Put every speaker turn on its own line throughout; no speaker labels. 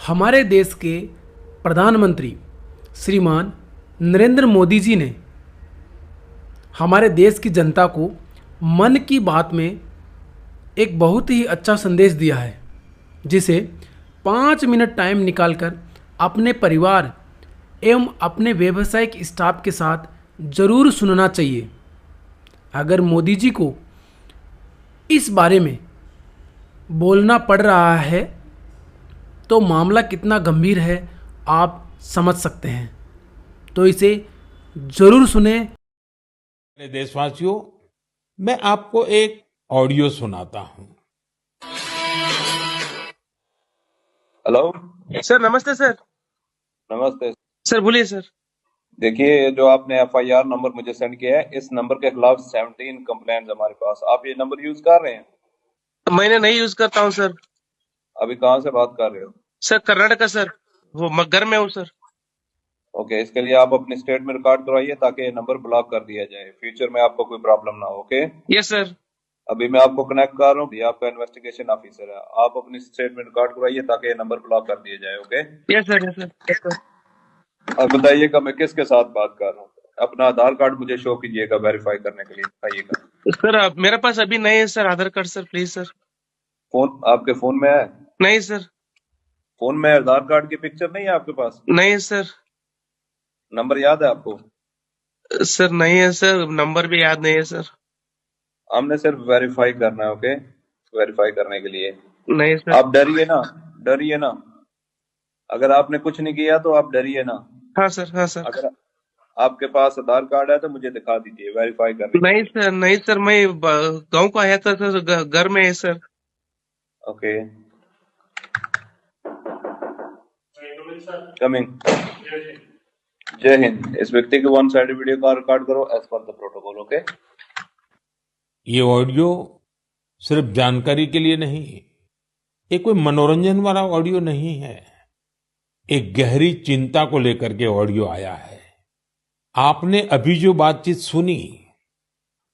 हमारे देश के प्रधानमंत्री श्रीमान नरेंद्र मोदी जी ने हमारे देश की जनता को मन की बात में एक बहुत ही अच्छा संदेश दिया है, जिसे 5 मिनट टाइम निकालकर अपने परिवार एवं अपने व्यावसायिक स्टाफ के साथ ज़रूर सुनना चाहिए। अगर मोदी जी को इस बारे में बोलना पड़ रहा है तो मामला कितना गंभीर है आप समझ सकते हैं। तो इसे ज़रूर सुने।
मेरे देशवासियों, मैं आपको एक ऑडियो सुनाता हूं।
हेलो।
सर नमस्ते सर।
नमस्ते।
सर बोलिए सर।
देखिए, ये जो आपने एफआईआर नंबर मुझे सेंड किया है, इस नंबर के खिलाफ 17 कंप्लेंट्स हमारे पास। आप ये नंबर यूज कर रहे हैं?
मैंने नहीं यूज करता हूँ सर।
अभी कहाँ से बात कर रहे हो?
सर कर्नाटका सर, वो घर में हूँ सर।
ओके, इसके लिए आप अपनी स्टेट में रिकॉर्ड करवाइए ताकि ये नंबर ब्लॉक कर दिया जाए, फ्यूचर में आपको कोई प्रॉब्लम ना हो। Okay,
yes sir.
अभी मैं आपको कनेक्ट कर रहा हूँ, ये आपका इन्वेस्टिगेशन ऑफिसर है। आप अपनी स्टेट में रिकॉर्ड करवाइए ताकि ये नंबर ब्लॉक कर दिया जाए। Okay,
yes sir, yes sir, yes sir.
अब बताइएगा मैं किसके साथ बात कर रहा हूँ। अपना आधार कार्ड मुझे शो कीजिएगा वेरीफाई करने के लिए, बताइएगा।
सर मेरे पास अभी नहीं है sir Aadhaar card sir, please sir.
Phone आपके फोन में है?
नहीं सर।
फोन में आधार कार्ड की पिक्चर नहीं है आपके पास?
नहीं है सर।
नंबर याद है आपको?
सर नहीं है सर, नंबर भी याद नहीं है सर।
हमने सिर्फ वेरीफाई करना है। ओके, वेरीफाई करने के लिए
नहीं सर।
आप डरिए ना, डरिए ना। अगर आपने कुछ नहीं किया तो आप डरिए ना।
हाँ सर, हाँ सर।
अगर आपके पास आधार कार्ड है तो मुझे दिखा दीजिए वेरीफाई करने के
नहीं
लिए।
सर, नहीं सर, मैं गांव को आया था सर, घर में है सर।
Okay, coming. जय हिंद। इस व्यक्ति के वन साइड वीडियो का रिकॉर्ड करो as per the protocol. Okay,
ये ऑडियो सिर्फ जानकारी के लिए नहीं, ये कोई मनोरंजन वाला ऑडियो नहीं है। एक गहरी चिंता को लेकर के ऑडियो आया है। आपने अभी जो बातचीत सुनी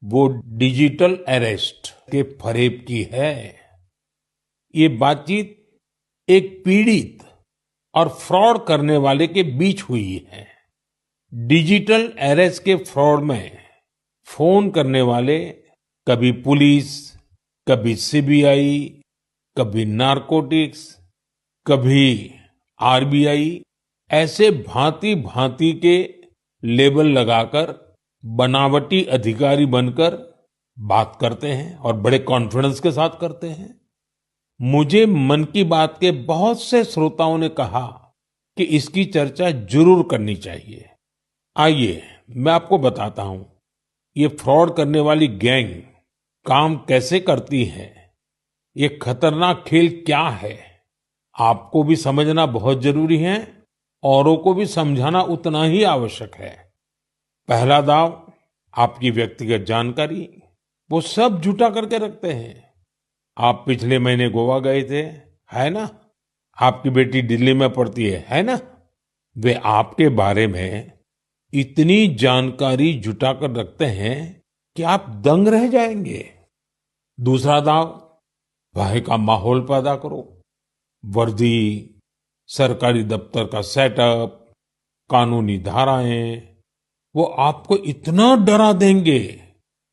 वो डिजिटल अरेस्ट के फरेब की है। ये बातचीत एक पीड़ित और फ्रॉड करने वाले के बीच हुई है। डिजिटल अरेस्ट के फ्रॉड में फोन करने वाले कभी पुलिस, कभी सीबीआई, कभी नारकोटिक्स, कभी आरबीआई, ऐसे भांति भांति के लेबल लगाकर बनावटी अधिकारी बनकर बात करते हैं और बड़े कॉन्फिडेंस के साथ करते हैं। मुझे मन की बात के बहुत से श्रोताओं ने कहा कि इसकी चर्चा जरूर करनी चाहिए। आइए मैं आपको बताता हूं ये फ्रॉड करने वाली गैंग काम कैसे करती है, ये खतरनाक खेल क्या है। आपको भी समझना बहुत जरूरी है, औरों को भी समझाना उतना ही आवश्यक है। पहला दाव आपकी व्यक्तिगत जानकारी, वो सब जुटा करके रखते हैं। आप पिछले महीने गोवा गए थे, है ना? आपकी बेटी दिल्ली में पढ़ती है ना? वे आपके बारे में इतनी जानकारी जुटाकर रखते हैं कि आप दंग रह जाएंगे। दूसरा दाव, वहां का माहौल पैदा करो। वर्दी, सरकारी दफ्तर का सेटअप, कानूनी धाराएं, वो आपको इतना डरा देंगे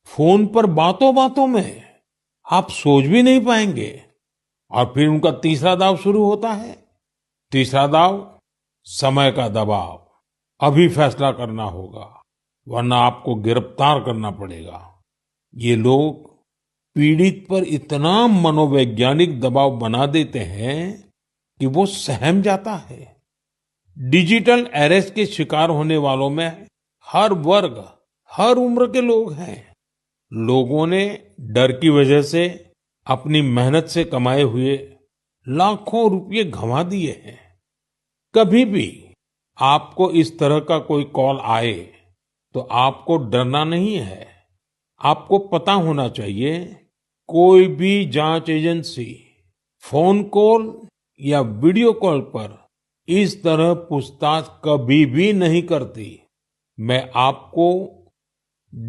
फोन पर बातों बातों में आप सोच भी नहीं पाएंगे। और फिर उनका तीसरा दाव शुरू होता है। तीसरा दाव, समय का दबाव। अभी फैसला करना होगा वरना आपको गिरफ्तार करना पड़ेगा। ये लोग पीड़ित पर इतना मनोवैज्ञानिक दबाव बना देते हैं कि वो सहम जाता है। डिजिटल अरेस्ट के शिकार होने वालों में हर वर्ग, हर उम्र के लोग हैं। लोगों ने डर की वजह से अपनी मेहनत से कमाए हुए लाखों रुपए गंवा दिए हैं। कभी भी आपको इस तरह का कोई कॉल आए तो आपको डरना नहीं है। आपको पता होना चाहिए कोई भी जांच एजेंसी फोन कॉल या वीडियो कॉल पर इस तरह पूछताछ कभी भी नहीं करती। मैं आपको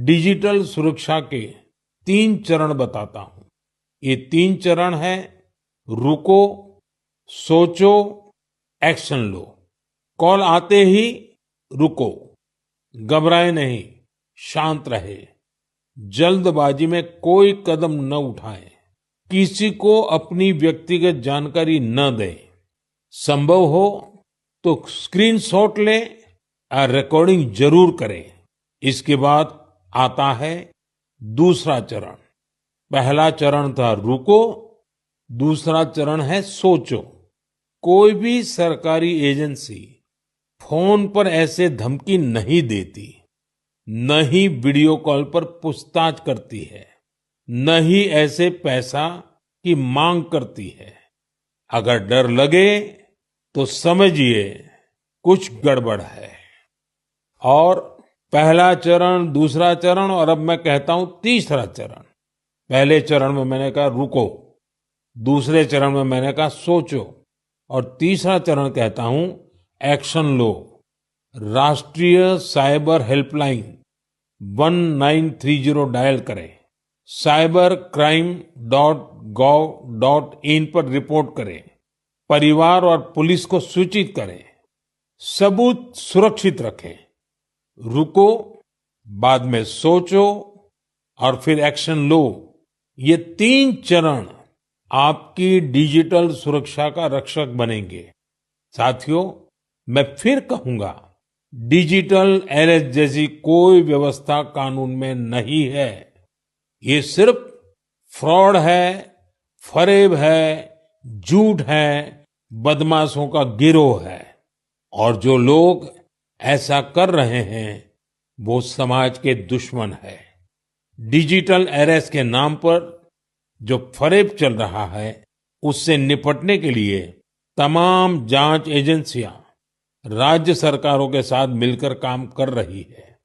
डिजिटल सुरक्षा के 3 चरण बताता हूं। ये 3 चरण है: रुको, सोचो एक्शन लो। कॉल आते ही रुको, घबराए नहीं, शांत रहे, जल्दबाजी में कोई कदम न उठाएं, किसी को अपनी व्यक्तिगत जानकारी न दें, संभव हो तो स्क्रीनशॉट लें और रिकॉर्डिंग जरूर करें। इसके बाद आता है दूसरा चरण। पहला चरण था रुको, दूसरा चरण है सोचो। कोई भी सरकारी एजेंसी फोन पर ऐसे धमकी नहीं देती, न ही वीडियो कॉल पर पूछताछ करती है, न ही ऐसे पैसा की मांग करती है। अगर डर लगे तो समझिए कुछ गड़बड़ है। और पहला चरण, दूसरा चरण और अब मैं कहता हूं तीसरा चरण। पहले चरण में मैंने कहा रुको, दूसरे चरण में मैंने कहा सोचो और तीसरा चरण कहता हूं एक्शन लो। राष्ट्रीय साइबर हेल्पलाइन 1930 डायल करें, cybercrime.gov.in पर रिपोर्ट करें, परिवार और पुलिस को सूचित करें, सबूत सुरक्षित रखें। रुको, बाद में सोचो और फिर एक्शन लो। ये 3 चरण आपकी डिजिटल सुरक्षा का रक्षक बनेंगे। साथियों, मैं फिर कहूंगा, डिजिटल अरेस्ट जैसी कोई व्यवस्था कानून में नहीं है। ये सिर्फ फ्रॉड है, फरेब है, झूठ है, बदमाशों का गिरोह है। और जो लोग ऐसा कर रहे हैं वो समाज के दुश्मन है। डिजिटल अरेस्ट के नाम पर जो फरेब चल रहा है उससे निपटने के लिए तमाम जांच एजेंसियां राज्य सरकारों के साथ मिलकर काम कर रही है।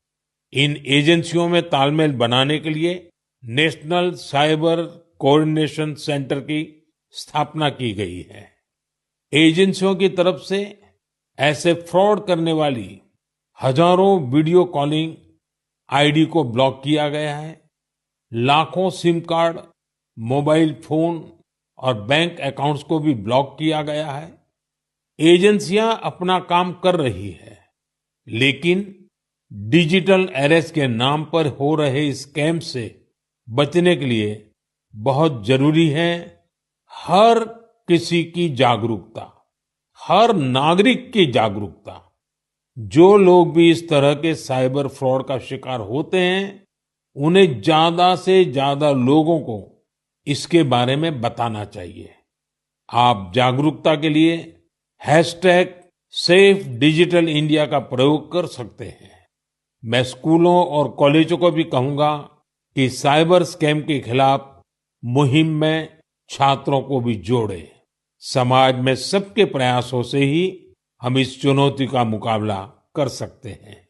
इन एजेंसियों में तालमेल बनाने के लिए नेशनल साइबर कोऑर्डिनेशन सेंटर की स्थापना की गई है। एजेंसियों की तरफ से ऐसे फ्रॉड करने वाली हजारों वीडियो कॉलिंग आईडी को ब्लॉक किया गया है। लाखों सिम कार्ड, मोबाइल फोन और बैंक अकाउंट्स को भी ब्लॉक किया गया है। एजेंसियां अपना काम कर रही है, लेकिन डिजिटल अरेस्ट के नाम पर हो रहे स्कैम से बचने के लिए बहुत जरूरी है हर किसी की जागरूकता, हर नागरिक की जागरूकता। जो लोग भी इस तरह के साइबर फ्रॉड का शिकार होते हैं, उन्हें ज्यादा से ज्यादा लोगों को इसके बारे में बताना चाहिए। आप जागरूकता के लिए #SafeDigitalIndia का प्रयोग कर सकते हैं। मैं स्कूलों और कॉलेजों को भी कहूंगा कि साइबर स्कैम के खिलाफ मुहिम में छात्रों को भी जोड़े। समाज में सबके प्रयासों से ही हम इस चुनौती का मुकाबला कर सकते हैं।